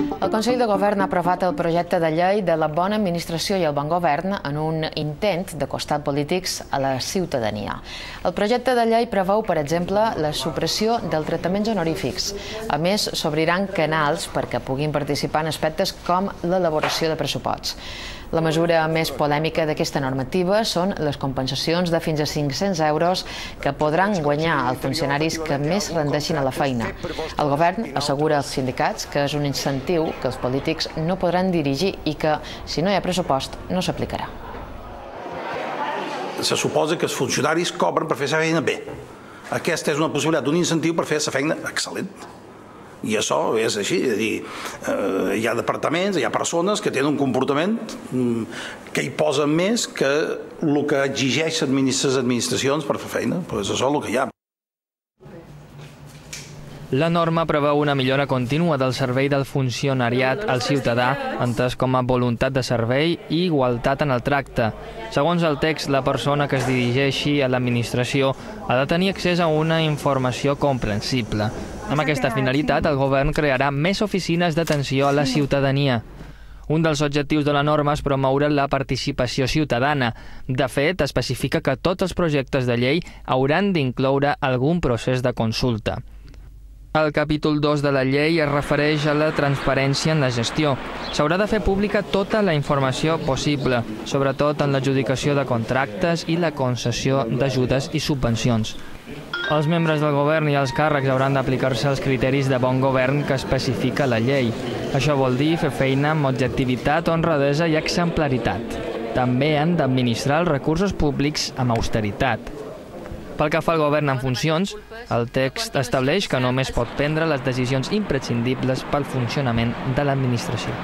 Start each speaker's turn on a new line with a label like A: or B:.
A: El Consell de Govern ha aprovat el projecte de llei de la bona administració i el bon govern en un intent d'acostar polítics a la ciutadania. El projecte de llei preveu, per exemple, la supressió dels tractaments honorífics. A més, s'obriran canals perquè puguin participar en aspectes com l'elaboració de pressuposts. La mesura més polèmica d'aquesta normativa són les compensacions de fins a 500 euros que podran guanyar els funcionaris que més rendeixin a la feina. El govern assegura als sindicats que és un incentiu que els polítics no podran dirigir i que, si no hi ha pressupost, no s'aplicarà.
B: Se suposa que els funcionaris cobren per fer la feina bé. Aquesta és una possibilitat d'un incentiu per fer la feina excel·lent. I això és així, és a dir, hi ha departaments, hi ha persones que tenen un comportament que hi posen més que el que exigeixen les administracions per fer feina. Doncs això és el que hi ha.
C: La norma preveu una millora contínua del servei del funcionariat al ciutadà, entès com a voluntat de servei i igualtat en el tracte. Segons el text, la persona que es dirigeixi a l'administració ha de tenir accés a una informació comprensible. Amb aquesta finalitat, el govern crearà més oficines d'atenció a la ciutadania. Un dels objectius de la norma és promoure la participació ciutadana. De fet, especifica que tots els projectes de llei hauran d'incloure algun procés de consulta. El capítol 2 de la llei es refereix a la transparència en la gestió. S'haurà de fer pública tota la informació possible, sobretot en l'adjudicació de contractes i la concessió d'ajudes i subvencions. Els membres del govern i els càrrecs hauran d'aplicar-se els criteris de bon govern que especifica la llei. Això vol dir fer feina amb objectivitat, honradesa i exemplaritat. També han d'administrar els recursos públics amb austeritat. Pel que fa al govern en funcions, el text estableix que només pot prendre les decisions imprescindibles pel funcionament de l'administració.